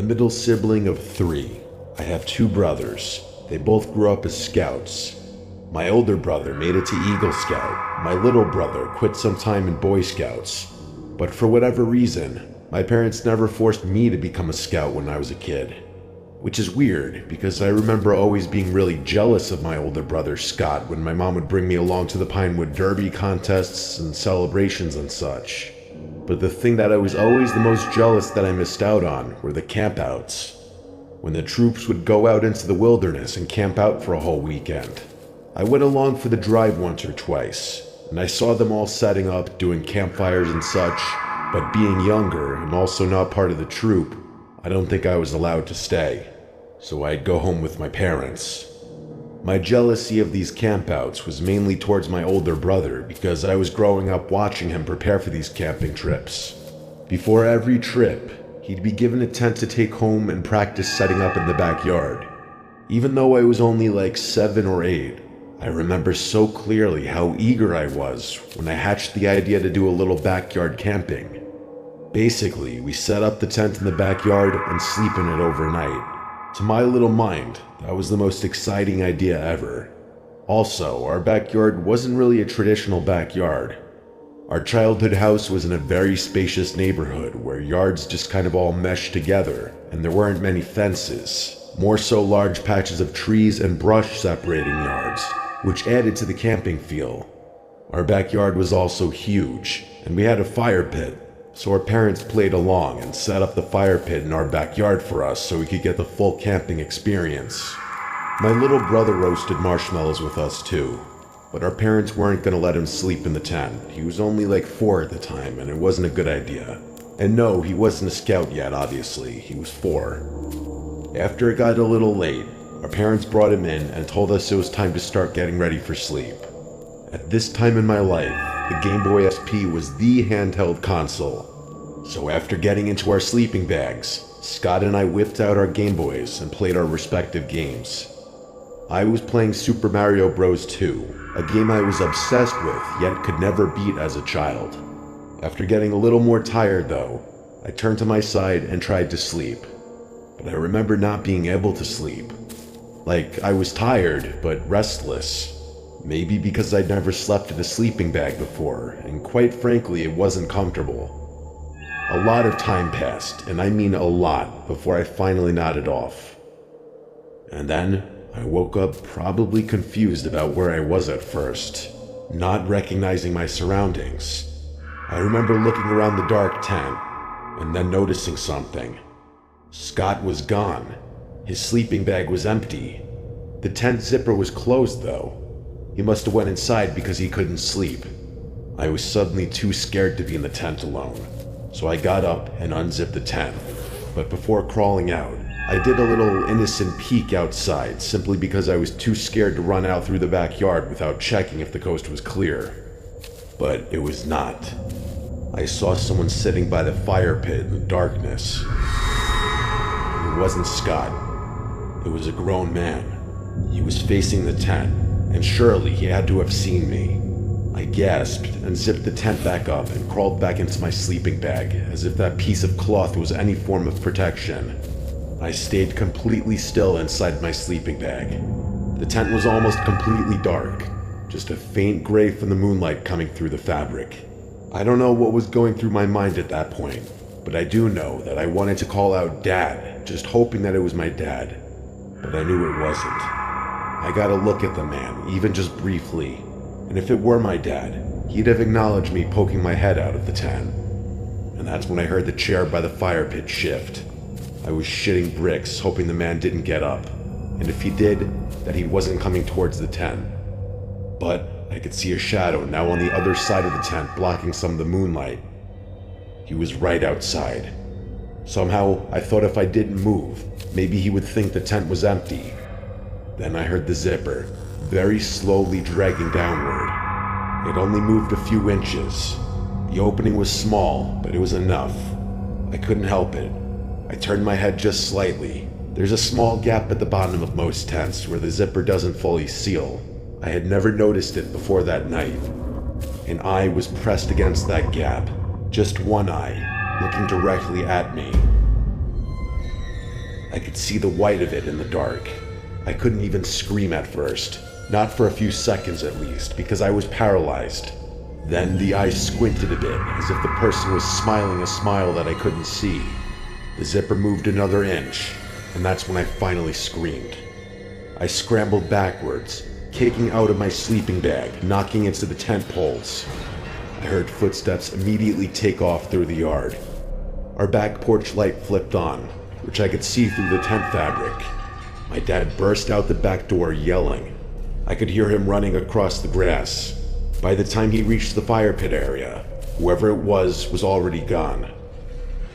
middle sibling of 3. I have 2 brothers. They both grew up as scouts. My older brother made it to Eagle Scout. My little brother quit some time in Boy Scouts. But for whatever reason, my parents never forced me to become a scout when I was a kid. Which is weird, because I remember always being really jealous of my older brother Scott when my mom would bring me along to the Pinewood Derby contests and celebrations and such. But the thing that I was always the most jealous that I missed out on were the campouts. When the troops would go out into the wilderness and camp out for a whole weekend. I went along for the drive once or twice, and I saw them all setting up, doing campfires and such, but being younger and also not part of the troop, I don't think I was allowed to stay, so I'd go home with my parents. My jealousy of these campouts was mainly towards my older brother because I was growing up watching him prepare for these camping trips. Before every trip, he'd be given a tent to take home and practice setting up in the backyard. Even though I was only like 7 or 8, I remember so clearly how eager I was when I hatched the idea to do a little backyard camping. Basically, we set up the tent in the backyard and sleep in it overnight. To my little mind, that was the most exciting idea ever. Also, our backyard wasn't really a traditional backyard. Our childhood house was in a very spacious neighborhood where yards just kind of all meshed together, and there weren't many fences, more so large patches of trees and brush separating yards, which added to the camping feel. Our backyard was also huge, and we had a fire pit, so our parents played along and set up the fire pit in our backyard for us so we could get the full camping experience. My little brother roasted marshmallows with us too, but our parents weren't going to let him sleep in the tent. He was only like 4 at the time, and it wasn't a good idea. And no, he wasn't a scout yet, obviously. He was 4. After it got a little late, our parents brought him in and told us it was time to start getting ready for sleep. At this time in my life, the Game Boy SP was the handheld console. So after getting into our sleeping bags, Scott and I whipped out our Game Boys and played our respective games. I was playing Super Mario Bros. 2, a game I was obsessed with yet could never beat as a child. After getting a little more tired though, I turned to my side and tried to sleep. But I remember not being able to sleep. Like, I was tired, but restless. Maybe because I'd never slept in a sleeping bag before, and quite frankly, it wasn't comfortable. A lot of time passed, and I mean a lot, before I finally nodded off. And then, I woke up probably confused about where I was at first, not recognizing my surroundings. I remember looking around the dark tent, and then noticing something. Scott was gone. His sleeping bag was empty. The tent zipper was closed though. He must have went inside because he couldn't sleep. I was suddenly too scared to be in the tent alone, so I got up and unzipped the tent. But before crawling out, I did a little innocent peek outside simply because I was too scared to run out through the backyard without checking if the coast was clear. But it was not. I saw someone sitting by the fire pit in the darkness. It wasn't Scott. It was a grown man. He was facing the tent, and surely he had to have seen me. I gasped and zipped the tent back up and crawled back into my sleeping bag as if that piece of cloth was any form of protection. I stayed completely still inside my sleeping bag. The tent was almost completely dark, just a faint gray from the moonlight coming through the fabric. I don't know what was going through my mind at that point, but I do know that I wanted to call out Dad, just hoping that it was my dad. But I knew it wasn't. I got a look at the man, even just briefly, and if it were my dad, he'd have acknowledged me poking my head out of the tent. And that's when I heard the chair by the fire pit shift. I was shitting bricks, hoping the man didn't get up, and if he did, that he wasn't coming towards the tent. But I could see a shadow now on the other side of the tent blocking some of the moonlight. He was right outside. Somehow, I thought if I didn't move, maybe he would think the tent was empty. Then I heard the zipper, very slowly dragging downward. It only moved a few inches. The opening was small, but it was enough. I couldn't help it. I turned my head just slightly. There's a small gap at the bottom of most tents where the zipper doesn't fully seal. I had never noticed it before that night. An eye was pressed against that gap, just one eye, looking directly at me. I could see the white of it in the dark. I couldn't even scream at first, not for a few seconds at least, because I was paralyzed. Then the eyes squinted a bit, as if the person was smiling a smile that I couldn't see. The zipper moved another inch, and that's when I finally screamed. I scrambled backwards, kicking out of my sleeping bag, knocking into the tent poles. I heard footsteps immediately take off through the yard. Our back porch light flipped on, which I could see through the tent fabric. My dad burst out the back door yelling. I could hear him running across the grass. By the time he reached the fire pit area, whoever it was already gone.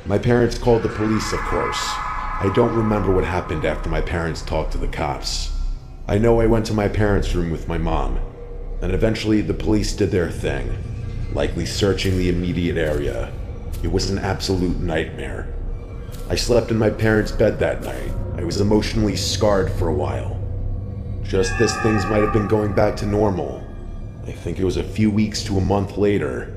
My parents called the police, of course. I don't remember what happened after my parents talked to the cops. I know I went to my parents' room with my mom, and eventually the police did their thing, likely searching the immediate area. It was an absolute nightmare. I slept in my parents' bed that night. I was emotionally scarred for a while. Just as things might have been going back to normal, I think it was a few weeks to a month later.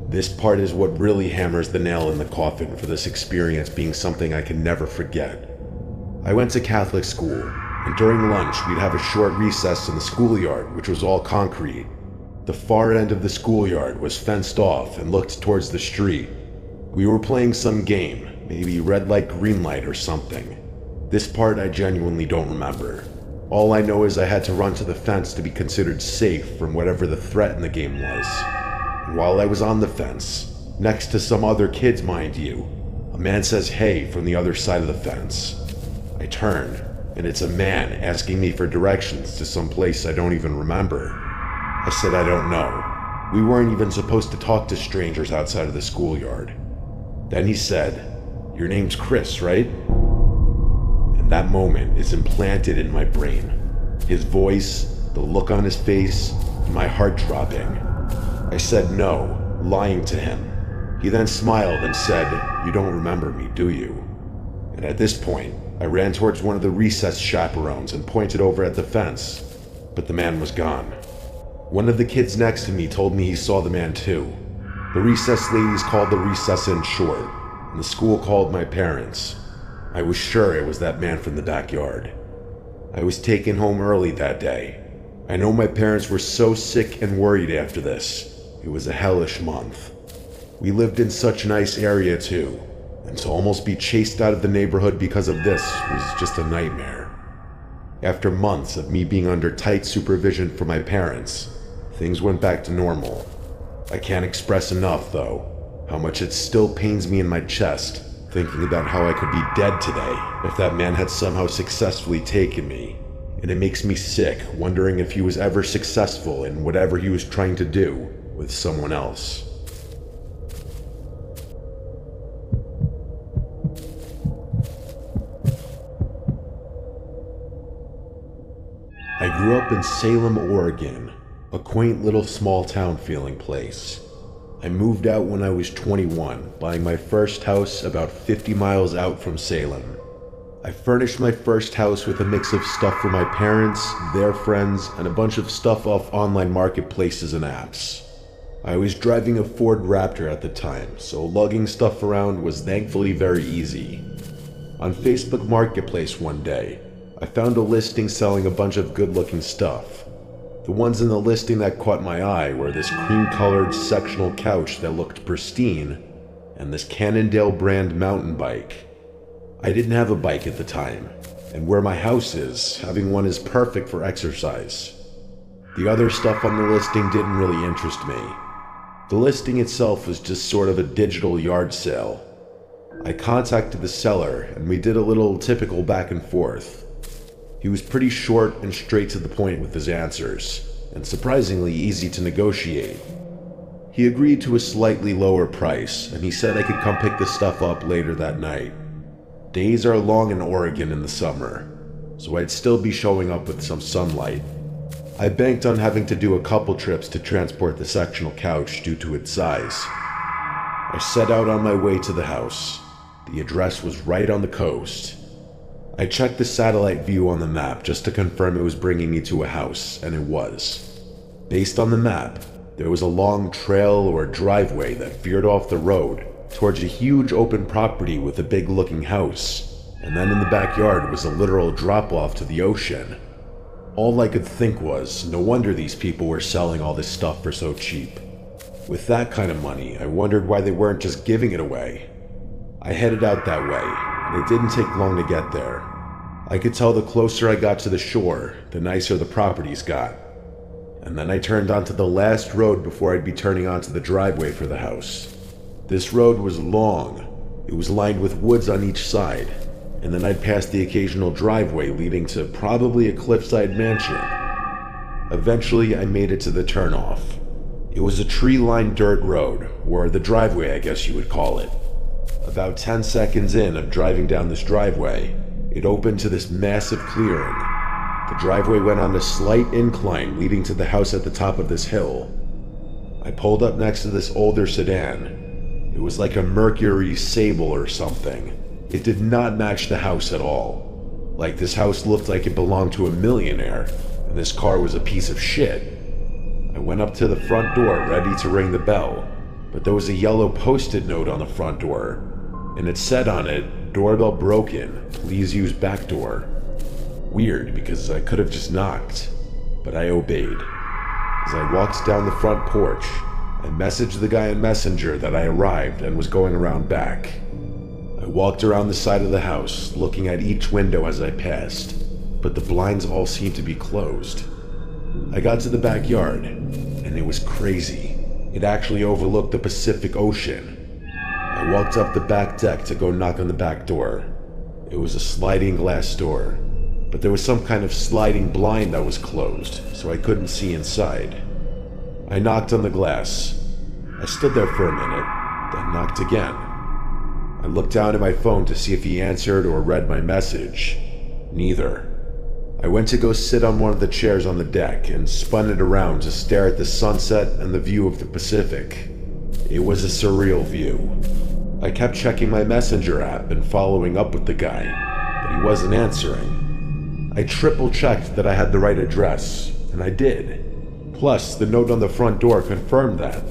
This part is what really hammers the nail in the coffin for this experience being something I can never forget. I went to Catholic school, and during lunch we'd have a short recess in the schoolyard, which was all concrete. The far end of the schoolyard was fenced off and looked towards the street. We were playing some game, maybe red light, green light or something. This part I genuinely don't remember. All I know is I had to run to the fence to be considered safe from whatever the threat in the game was. And while I was on the fence, next to some other kids mind you, a man says hey from the other side of the fence. I turn, and it's a man asking me for directions to some place I don't even remember. I said I don't know. We weren't even supposed to talk to strangers outside of the schoolyard. Then he said, "Your name's Chris, right?" And that moment is implanted in my brain. His voice, the look on his face, and my heart dropping. I said no, lying to him. He then smiled and said, "You don't remember me, do you?" And at this point, I ran towards one of the recess chaperones and pointed over at the fence, but the man was gone. One of the kids next to me told me he saw the man too. The recess ladies called the recess in short, and the school called my parents. I was sure it was that man from the backyard. I was taken home early that day. I know my parents were so sick and worried after this. It was a hellish month. We lived in such a nice area too, and to almost be chased out of the neighborhood because of this was just a nightmare. After months of me being under tight supervision from my parents, things went back to normal. I can't express enough, though, how much it still pains me in my chest thinking about how I could be dead today if that man had somehow successfully taken me. And it makes me sick, wondering if he was ever successful in whatever he was trying to do with someone else. I grew up in Salem, Oregon, a quaint little small town feeling place. I moved out when I was 21, buying my first house about 50 miles out from Salem. I furnished my first house with a mix of stuff for my parents, their friends, and a bunch of stuff off online marketplaces and apps. I was driving a Ford Raptor at the time, so lugging stuff around was thankfully very easy. On Facebook Marketplace one day, I found a listing selling a bunch of good-looking stuff. The ones in the listing that caught my eye were this cream-colored sectional couch that looked pristine, and this Cannondale brand mountain bike. I didn't have a bike at the time, and where my house is, having one is perfect for exercise. The other stuff on the listing didn't really interest me. The listing itself was just sort of a digital yard sale. I contacted the seller, and we did a little typical back and forth. He was pretty short and straight to the point with his answers, and surprisingly easy to negotiate. He agreed to a slightly lower price, and he said I could come pick the stuff up later that night. Days are long in Oregon in the summer, so I'd still be showing up with some sunlight. I banked on having to do a couple trips to transport the sectional couch due to its size. I set out on my way to the house. The address was right on the coast. I checked the satellite view on the map just to confirm it was bringing me to a house, and it was. Based on the map, there was a long trail or driveway that veered off the road towards a huge open property with a big looking house. and then in the backyard was a literal drop-off to the ocean. All I could think was, no wonder these people were selling all this stuff for so cheap. With that kind of money, I wondered why they weren't just giving it away. I headed out that way, and it didn't take long to get there. I could tell the closer I got to the shore, the nicer the properties got. And then I turned onto the last road before I'd be turning onto the driveway for the house. This road was long. It was lined with woods on each side, and then I'd pass the occasional driveway leading to probably a cliffside mansion. Eventually, I made it to the turnoff. It was a tree-lined dirt road, or the driveway I guess you would call it. About 10 seconds in of driving down this driveway, it opened to this massive clearing. The driveway went on a slight incline leading to the house at the top of this hill. I pulled up next to this older sedan. It was like a Mercury Sable or something. It did not match the house at all. Like this house looked like it belonged to a millionaire, and this car was a piece of shit. I went up to the front door ready to ring the bell, but there was a yellow post-it note on the front door, and it said on it, "Doorbell broken, please use back door." Weird, because I could have just knocked, but I obeyed. As I walked down the front porch, I messaged the guy on Messenger that I arrived and was going around back. I walked around the side of the house, looking at each window as I passed, but the blinds all seemed to be closed. I got to the backyard, and it was crazy. It actually overlooked the Pacific Ocean. I walked up the back deck to go knock on the back door. It was a sliding glass door, but there was some kind of sliding blind that was closed, so I couldn't see inside. I knocked on the glass. I stood there for a minute, then knocked again. I looked down at my phone to see if he answered or read my message. Neither. I went to go sit on one of the chairs on the deck and spun it around to stare at the sunset and the view of the Pacific. It was a surreal view. I kept checking my Messenger app and following up with the guy, but he wasn't answering. I triple-checked that I had the right address, and I did. Plus, the note on the front door confirmed that.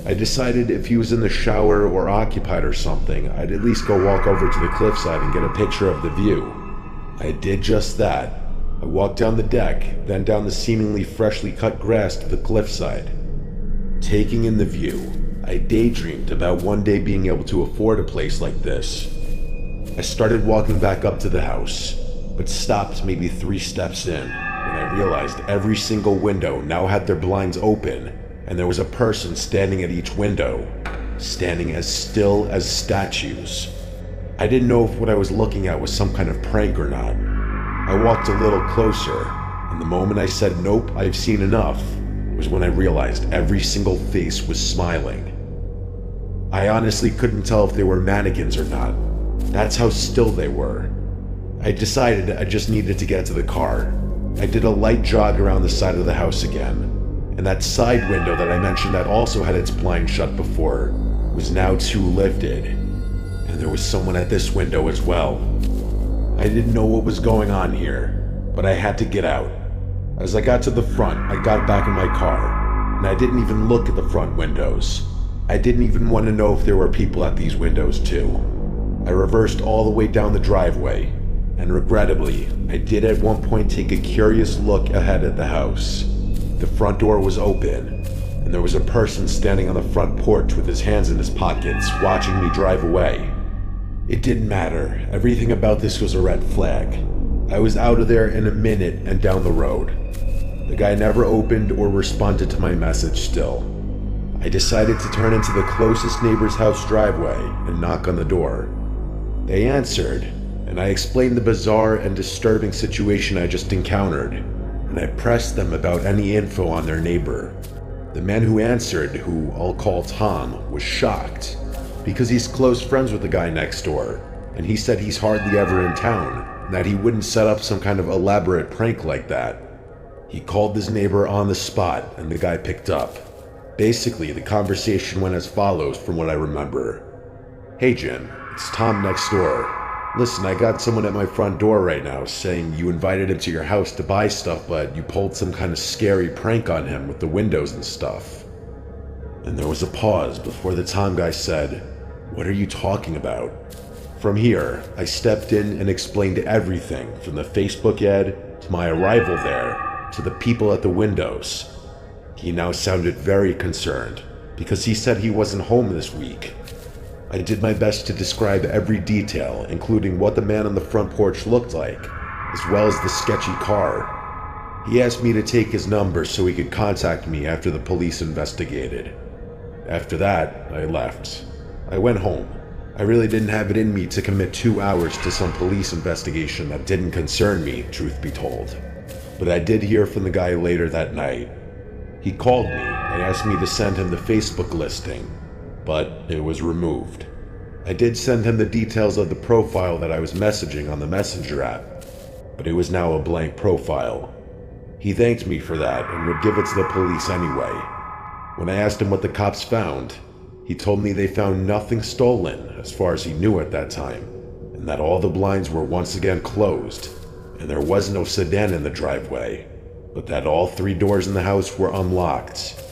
I decided if he was in the shower or occupied or something, I'd at least go walk over to the cliffside and get a picture of the view. I did just that. I walked down the deck, then down the seemingly freshly cut grass to the cliffside. Taking in the view, I daydreamed about one day being able to afford a place like this. I started walking back up to the house, but stopped maybe 3 steps in when I realized every single window now had their blinds open, and there was a person standing at each window, standing as still as statues. I didn't know if what I was looking at was some kind of prank or not. I walked a little closer, and the moment I said, "Nope, I've seen enough," was when I realized every single face was smiling. I honestly couldn't tell if they were mannequins or not. That's how still they were. I decided I just needed to get to the car. I did a light jog around the side of the house again, and that side window that I mentioned that also had its blind shut before was now too lifted, and there was someone at this window as well. I didn't know what was going on here, but I had to get out. As I got to the front, I got back in my car, and I didn't even look at the front windows. I didn't even want to know if there were people at these windows too. I reversed all the way down the driveway, and regrettably, I did at one point take a curious look ahead at the house. The front door was open, and there was a person standing on the front porch with his hands in his pockets, watching me drive away. It didn't matter. Everything about this was a red flag. I was out of there in a minute and down the road. The guy never opened or responded to my message still. I decided to turn into the closest neighbor's house driveway and knock on the door. They answered, and I explained the bizarre and disturbing situation I just encountered, and I pressed them about any info on their neighbor. The man who answered, who I'll call Tom, was shocked, because he's close friends with the guy next door, and he said he's hardly ever in town, and that he wouldn't set up some kind of elaborate prank like that. He called his neighbor on the spot, and the guy picked up. Basically, the conversation went as follows from what I remember. "Hey Jim, it's Tom next door. Listen, I got someone at my front door right now saying you invited him to your house to buy stuff, but you pulled some kind of scary prank on him with the windows and stuff." And there was a pause before the Tom guy said, "What are you talking about?" From here, I stepped in and explained everything from the Facebook ad to my arrival there to the people at the windows. He now sounded very concerned because he said he wasn't home this week. I did my best to describe every detail, including what the man on the front porch looked like, as well as the sketchy car. He asked me to take his number so he could contact me after the police investigated. After that, I left. I went home. I really didn't have it in me to commit 2 hours to some police investigation that didn't concern me, truth be told. But I did hear from the guy later that night. He called me and asked me to send him the Facebook listing, but it was removed. I did send him the details of the profile that I was messaging on the Messenger app, but it was now a blank profile. He thanked me for that and would give it to the police anyway. When I asked him what the cops found, he told me they found nothing stolen as far as he knew at that time, and that all the blinds were once again closed, and there was no sedan in the driveway, but that all 3 doors in the house were unlocked.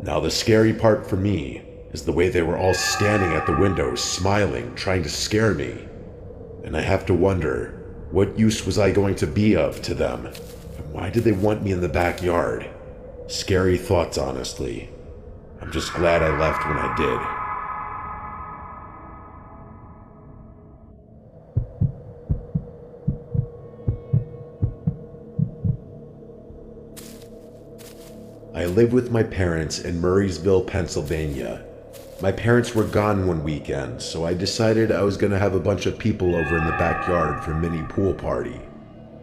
Now the scary part for me is the way they were all standing at the windows smiling, trying to scare me. And I have to wonder, what use was I going to be of to them? And why did they want me in the backyard? Scary thoughts, honestly. I'm just glad I left when I did. I live with my parents in Murraysville, Pennsylvania. My parents were gone one weekend, so I decided I was going to have a bunch of people over in the backyard for a mini pool party.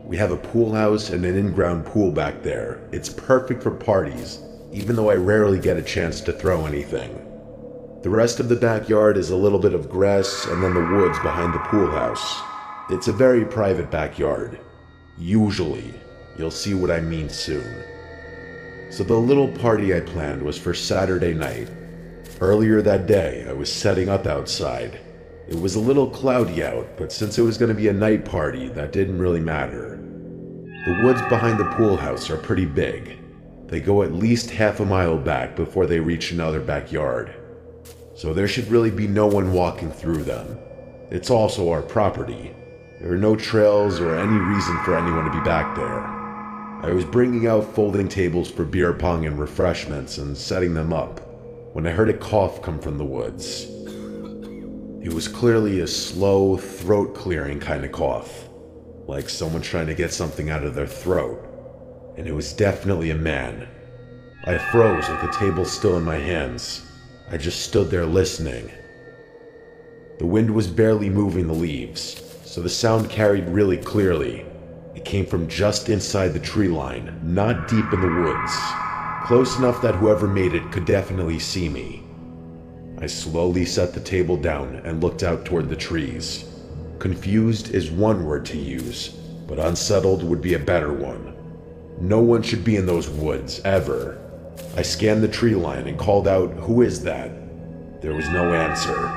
We have a pool house and an in-ground pool back there. It's perfect for parties, even though I rarely get a chance to throw anything. The rest of the backyard is a little bit of grass and then the woods behind the pool house. It's a very private backyard. Usually. You'll see what I mean soon. So the little party I planned was for Saturday night. Earlier that day, I was setting up outside. It was a little cloudy out, but since it was going to be a night party, that didn't really matter. The woods behind the pool house are pretty big. They go at least half a mile back before they reach another backyard. So there should really be no one walking through them. It's also our property. There are no trails or any reason for anyone to be back there. I was bringing out folding tables for beer pong and refreshments and setting them up when I heard a cough come from the woods. It was clearly a slow, throat-clearing kind of cough, like someone trying to get something out of their throat. And it was definitely a man. I froze with the table still in my hands. I just stood there listening. The wind was barely moving the leaves, so the sound carried really clearly. It came from just inside the tree line, not deep in the woods. Close enough that whoever made it could definitely see me. I slowly set the table down and looked out toward the trees. Confused is one word to use, but unsettled would be a better one. No one should be in those woods, ever. I scanned the tree line and called out, "Who is that?" There was no answer.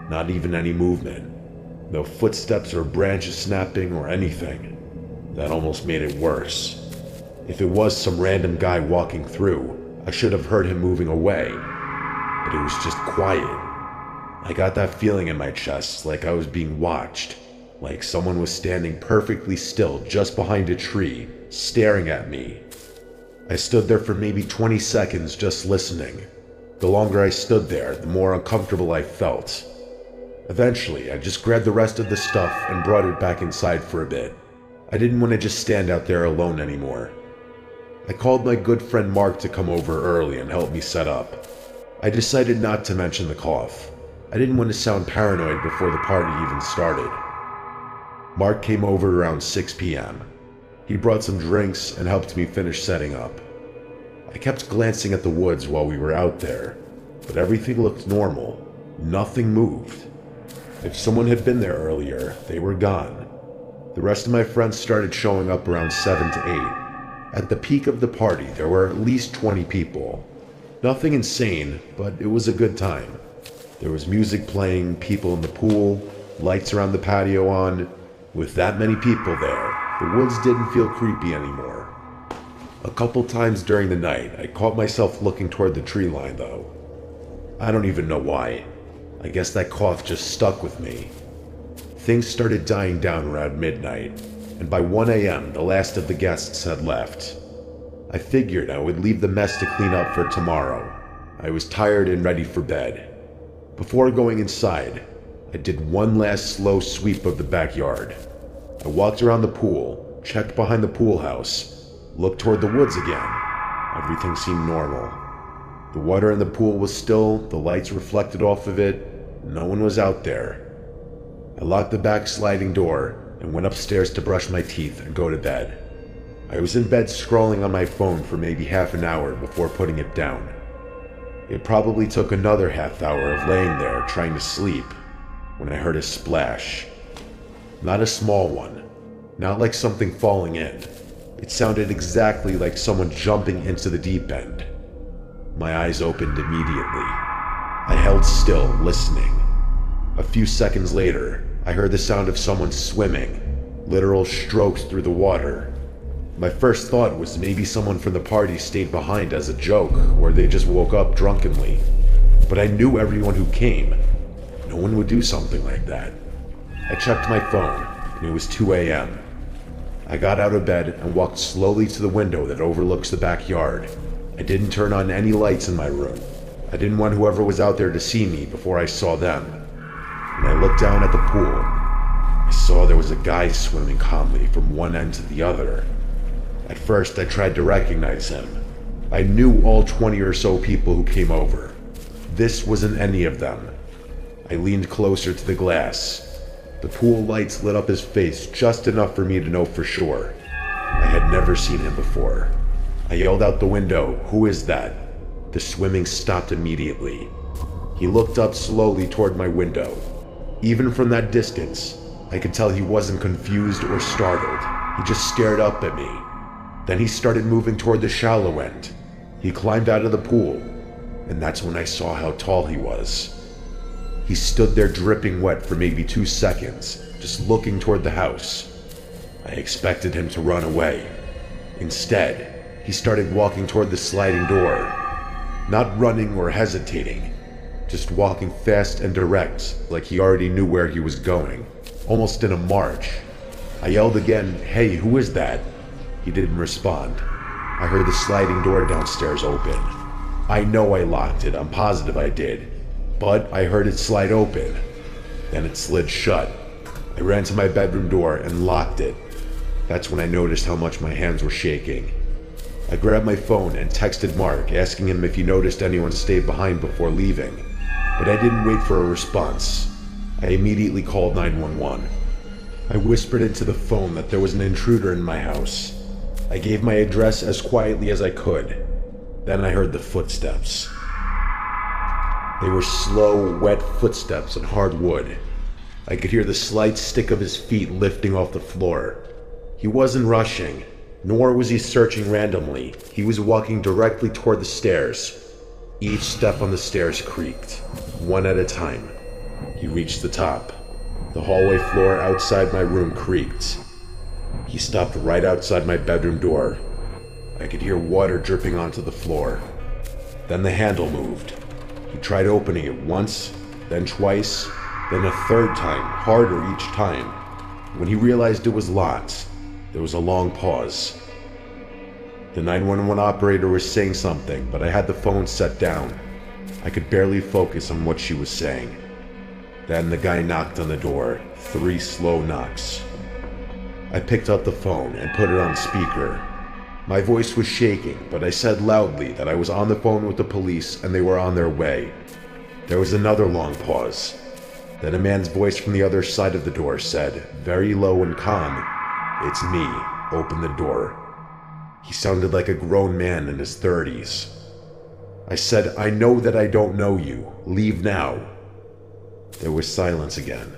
Not even any movement. No footsteps or branches snapping or anything. That almost made it worse. If it was some random guy walking through, I should have heard him moving away. But it was just quiet. I got that feeling in my chest, like I was being watched. Like someone was standing perfectly still just behind a tree, staring at me. I stood there for maybe 20 seconds just listening. The longer I stood there, the more uncomfortable I felt. Eventually, I just grabbed the rest of the stuff and brought it back inside for a bit. I didn't want to just stand out there alone anymore. I called my good friend Mark to come over early and help me set up. I decided not to mention the cough. I didn't want to sound paranoid before the party even started. Mark came over around 6 p.m. He brought some drinks and helped me finish setting up. I kept glancing at the woods while we were out there, but everything looked normal. Nothing moved. If someone had been there earlier, they were gone. The rest of my friends started showing up around 7 to 8. At the peak of the party, there were at least 20 people. Nothing insane, but it was a good time. There was music playing, people in the pool, lights around the patio on. With that many people there, the woods didn't feel creepy anymore. A couple times during the night, I caught myself looking toward the tree line though. I don't even know why. I guess that cough just stuck with me. Things started dying down around midnight, and by 1 a.m. the last of the guests had left. I figured I would leave the mess to clean up for tomorrow. I was tired and ready for bed. Before going inside, I did one last slow sweep of the backyard. I walked around the pool, checked behind the pool house, looked toward the woods again. Everything seemed normal. The water in the pool was still, the lights reflected off of it. No one was out there. I locked the back sliding door and went upstairs to brush my teeth and go to bed. I was in bed scrolling on my phone for maybe half an hour before putting it down. It probably took another half hour of laying there trying to sleep when I heard a splash. Not a small one, not like something falling in. It sounded exactly like someone jumping into the deep end. My eyes opened immediately. I held still, listening. A few seconds later, I heard the sound of someone swimming, literal strokes through the water. My first thought was maybe someone from the party stayed behind as a joke, or they just woke up drunkenly. But I knew everyone who came. No one would do something like that. I checked my phone, and it was 2 a.m. I got out of bed and walked slowly to the window that overlooks the backyard. I didn't turn on any lights in my room. I didn't want whoever was out there to see me before I saw them. When I looked down at the pool, I saw there was a guy swimming calmly from one end to the other. At first, I tried to recognize him. I knew all 20 or so people who came over. This wasn't any of them. I leaned closer to the glass. The pool lights lit up his face just enough for me to know for sure. I had never seen him before. I yelled out the window, "Who is that?" The swimming stopped immediately. He looked up slowly toward my window. Even from that distance, I could tell he wasn't confused or startled. He just stared up at me. Then he started moving toward the shallow end. He climbed out of the pool, and that's when I saw how tall he was. He stood there dripping wet for maybe 2 seconds, just looking toward the house. I expected him to run away. Instead, he started walking toward the sliding door. Not running or hesitating, just walking fast and direct, like he already knew where he was going, almost in a march. I yelled again, "Hey, who is that?" He didn't respond. I heard the sliding door downstairs open. I know I locked it, I'm positive I did, but I heard it slide open. Then it slid shut. I ran to my bedroom door and locked it. That's when I noticed how much my hands were shaking. I grabbed my phone and texted Mark, asking him if he noticed anyone stayed behind before leaving. But I didn't wait for a response. I immediately called 911. I whispered into the phone that there was an intruder in my house. I gave my address as quietly as I could. Then I heard the footsteps. They were slow, wet footsteps on hard wood. I could hear the slight stick of his feet lifting off the floor. He wasn't rushing, nor was he searching randomly. He was walking directly toward the stairs. Each step on the stairs creaked, one at a time. He reached the top. The hallway floor outside my room creaked. He stopped right outside my bedroom door. I could hear water dripping onto the floor. Then the handle moved. He tried opening it once, then twice, then a third time, harder each time. When he realized it was locked, there was a long pause. The 911 operator was saying something, but I had the phone set down. I could barely focus on what she was saying. Then the guy knocked on the door, 3 slow knocks. I picked up the phone and put it on speaker. My voice was shaking, but I said loudly that I was on the phone with the police and they were on their way. There was another long pause. Then a man's voice from the other side of the door said, very low and calm, "It's me, open the door." He sounded like a grown man in his 30s. I said, "I know that I don't know you. Leave now." There was silence again.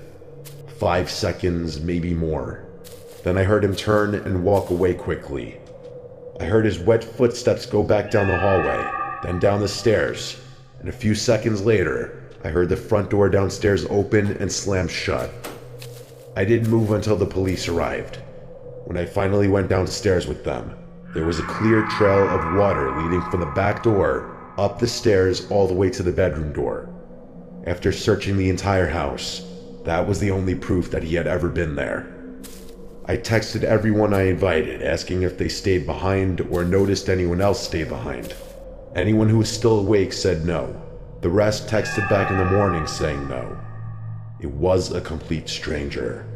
5 seconds, maybe more. Then I heard him turn and walk away quickly. I heard his wet footsteps go back down the hallway, then down the stairs, and a few seconds later, I heard the front door downstairs open and slam shut. I didn't move until the police arrived. When I finally went downstairs with them, there was a clear trail of water leading from the back door, up the stairs all the way to the bedroom door. After searching the entire house, That was the only proof that he had ever been there. I texted everyone I invited, asking if they stayed behind or noticed anyone else stay behind. Anyone who was still awake said no. The rest texted back in the morning saying no. It was a complete stranger.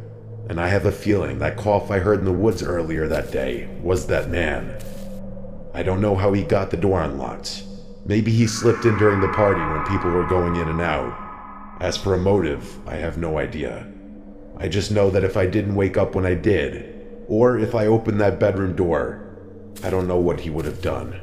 And I have a feeling that cough I heard in the woods earlier that day was that man. I don't know how he got the door unlocked. Maybe he slipped in during the party when people were going in and out. As for a motive, I have no idea. I just know that if I didn't wake up when I did, or if I opened that bedroom door, I don't know what he would have done.